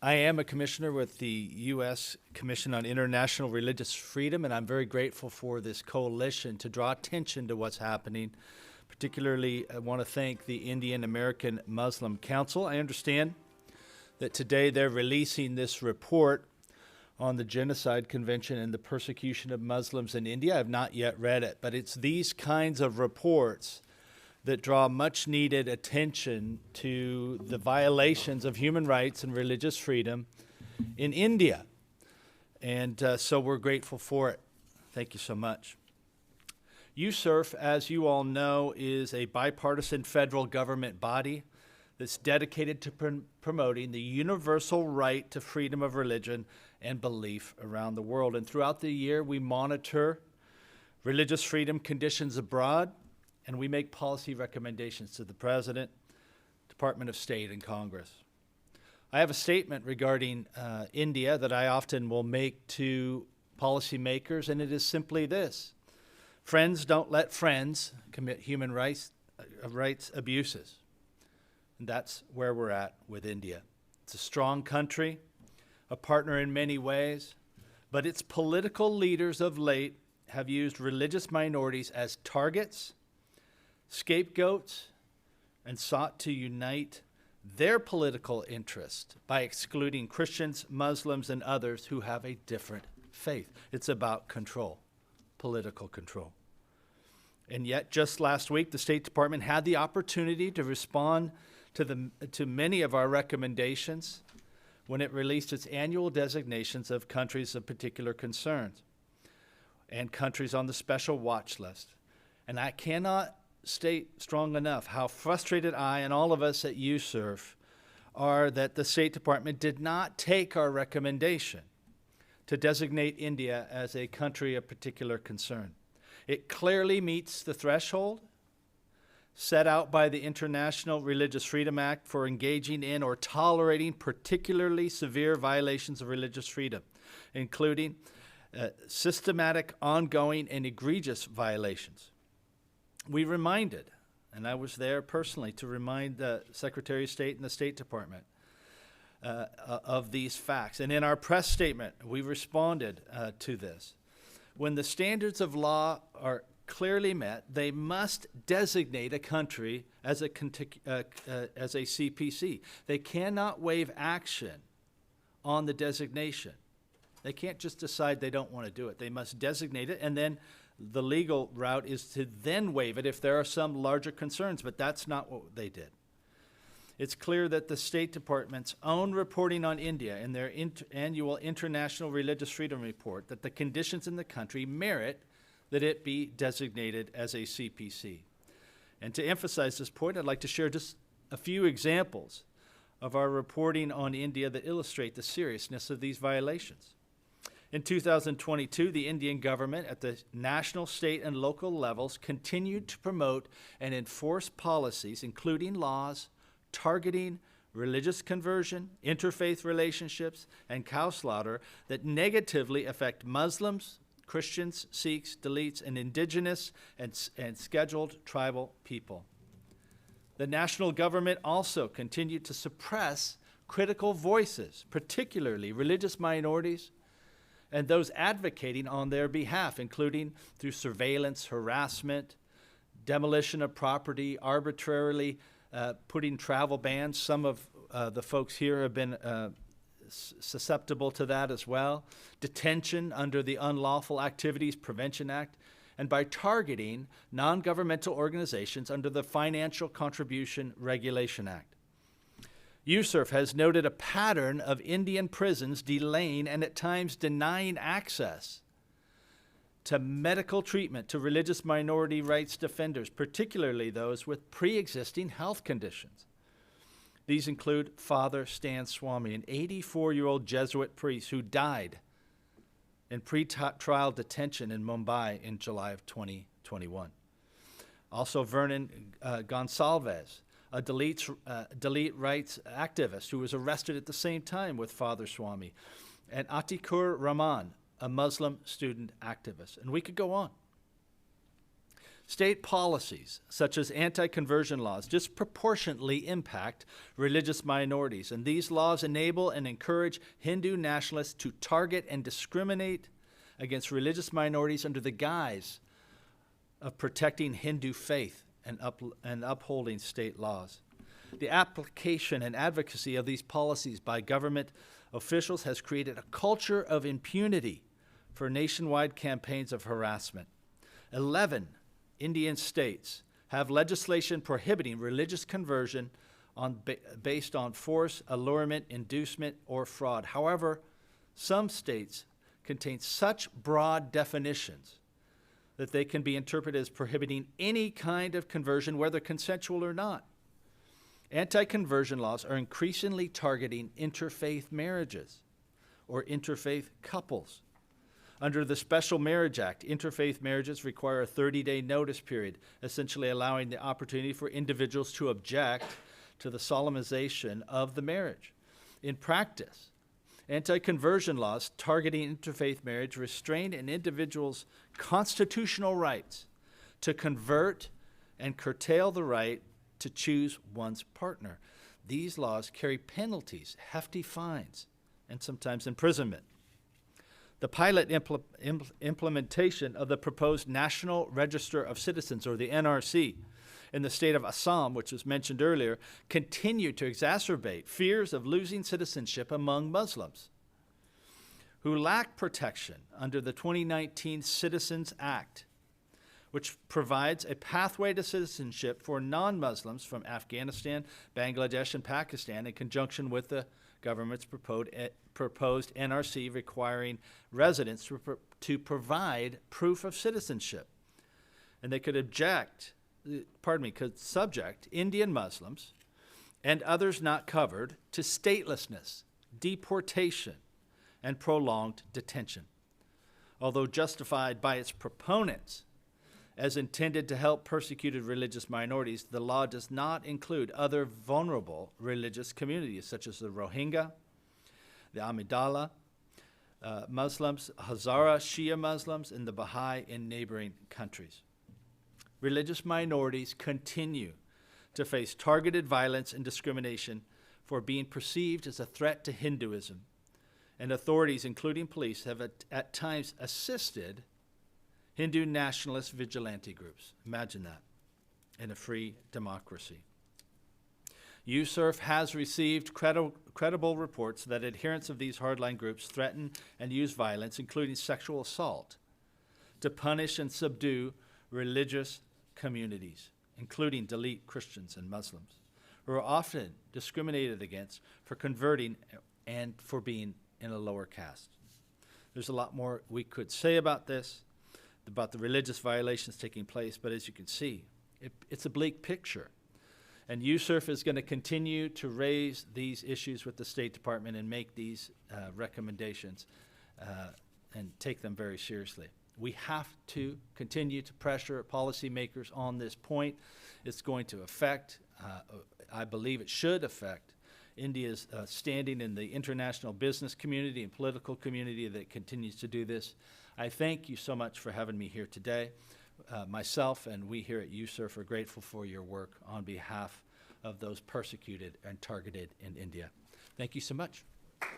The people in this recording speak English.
I am a commissioner with the U.S. Commission on International Religious Freedom, and I'm very grateful for this coalition to draw attention to what's happening. Particularly, I want to thank the Indian American Muslim Council. I understand that today they're releasing this report on the Genocide Convention and the persecution of Muslims in India. I've not yet read it, but it's these kinds of reports that draw much needed attention to the violations of human rights and religious freedom in India. And so we're grateful for it. Thank you so much. USCIRF, as you all know, is a bipartisan federal government body that's dedicated to promoting the universal right to freedom of religion and belief around the world. And throughout the year, we monitor religious freedom conditions abroad, and we make policy recommendations to the President, Department of State, and Congress. I have a statement regarding India that I often will make to policymakers, and it is simply this: friends don't let friends commit human rights abuses. And that's where we're at with India. It's a strong country, a partner in many ways, but its political leaders of late have used religious minorities as targets, scapegoats, and sought to unite their political interest by excluding Christians, Muslims, and others who have a different faith. It's about control, political control. And yet, just last week, the State Department had the opportunity to respond to many of our recommendations when it released its annual designations of countries of particular concerns and countries on the special watch list. And I cannot state strong enough how frustrated I and all of us at USCIRF are that the State Department did not take our recommendation to designate India as a country of particular concern. It clearly meets the threshold set out by the International Religious Freedom Act for engaging in or tolerating particularly severe violations of religious freedom, including systematic, ongoing, and egregious violations. We reminded, and I was there personally to remind the Secretary of State and the State Department of these facts. And in our press statement, we responded to this. When the standards of law are clearly met, they must designate a country as a CPC. They cannot waive action on the designation. They can't just decide they don't want to do it. They must designate it, and then the legal route is to then waive it if there are some larger concerns, but that's not what they did. It's clear that the State Department's own reporting on India in their annual International Religious Freedom Report that the conditions in the country merit that it be designated as a CPC. And to emphasize this point, I'd like to share just a few examples of our reporting on India that illustrate the seriousness of these violations. In 2022, the Indian government at the national, state, and local levels continued to promote and enforce policies, including laws targeting religious conversion, interfaith relationships, and cow slaughter that negatively affect Muslims, Christians, Sikhs, Dalits, and indigenous and scheduled tribal people. The national government also continued to suppress critical voices, particularly religious minorities, and those advocating on their behalf, including through surveillance, harassment, demolition of property, arbitrarily putting travel bans. Some of the folks here have been susceptible to that as well. Detention under the Unlawful Activities Prevention Act, and by targeting non-governmental organizations under the Financial Contribution Regulation Act. USCIRF has noted a pattern of Indian prisons delaying and at times denying access to medical treatment to religious minority rights defenders, particularly those with pre-existing health conditions. These include Father Stan Swami, an 84-year-old Jesuit priest who died in pre-trial detention in Mumbai in July of 2021. Also Vernon Gonsalves, a Dalit rights activist who was arrested at the same time with Father Swami, and Atikur Rahman, a Muslim student activist. And we could go on. State policies, such as anti-conversion laws, disproportionately impact religious minorities, and these laws enable and encourage Hindu nationalists to target and discriminate against religious minorities under the guise of protecting Hindu faith and upholding state laws. The application and advocacy of these policies by government officials has created a culture of impunity for nationwide campaigns of harassment. 11 Indian states have legislation prohibiting religious conversion based on force, allurement, inducement, or fraud. However, some states contain such broad definitions that they can be interpreted as prohibiting any kind of conversion, whether consensual or not. Anti-conversion laws are increasingly targeting interfaith marriages or interfaith couples. Under the Special Marriage Act, interfaith marriages require a 30-day notice period, essentially allowing the opportunity for individuals to object to the solemnization of the marriage. In practice, anti-conversion laws targeting interfaith marriage restrain an individual's constitutional rights to convert and curtail the right to choose one's partner. These laws carry penalties, hefty fines, and sometimes imprisonment. The pilot implementation of the proposed National Register of Citizens, or the NRC, in the state of Assam, which was mentioned earlier, continued to exacerbate fears of losing citizenship among Muslims who lack protection under the 2019 Citizens Act, which provides a pathway to citizenship for non-Muslims from Afghanistan, Bangladesh, and Pakistan, in conjunction with the government's proposed NRC requiring residents to provide proof of citizenship. And they could subject Indian Muslims and others not covered to statelessness, deportation, and prolonged detention. Although justified by its proponents as intended to help persecuted religious minorities, the law does not include other vulnerable religious communities, such as the Rohingya, the Amidala Muslims, Hazara Shia Muslims, and the Baha'i in neighboring countries. Religious minorities continue to face targeted violence and discrimination for being perceived as a threat to Hinduism, and authorities, including police, have at times assisted Hindu nationalist vigilante groups. Imagine that in a free democracy. USCIRF has received credible reports that adherents of these hardline groups threaten and use violence, including sexual assault, to punish and subdue religious communities, including Dalit Christians and Muslims, who are often discriminated against for converting and for being in a lower caste. There's a lot more we could say about this, about the religious violations taking place, but as you can see, it's a bleak picture. And USCIRF is going to continue to raise these issues with the State Department and make these recommendations and take them very seriously. We have to continue to pressure policymakers on this point. It's going to affect, I believe it should affect, India's standing in the international business community and political community that continues to do this. I thank you so much for having me here today. Myself and we here at USCIRF are grateful for your work on behalf of those persecuted and targeted in India. Thank you so much.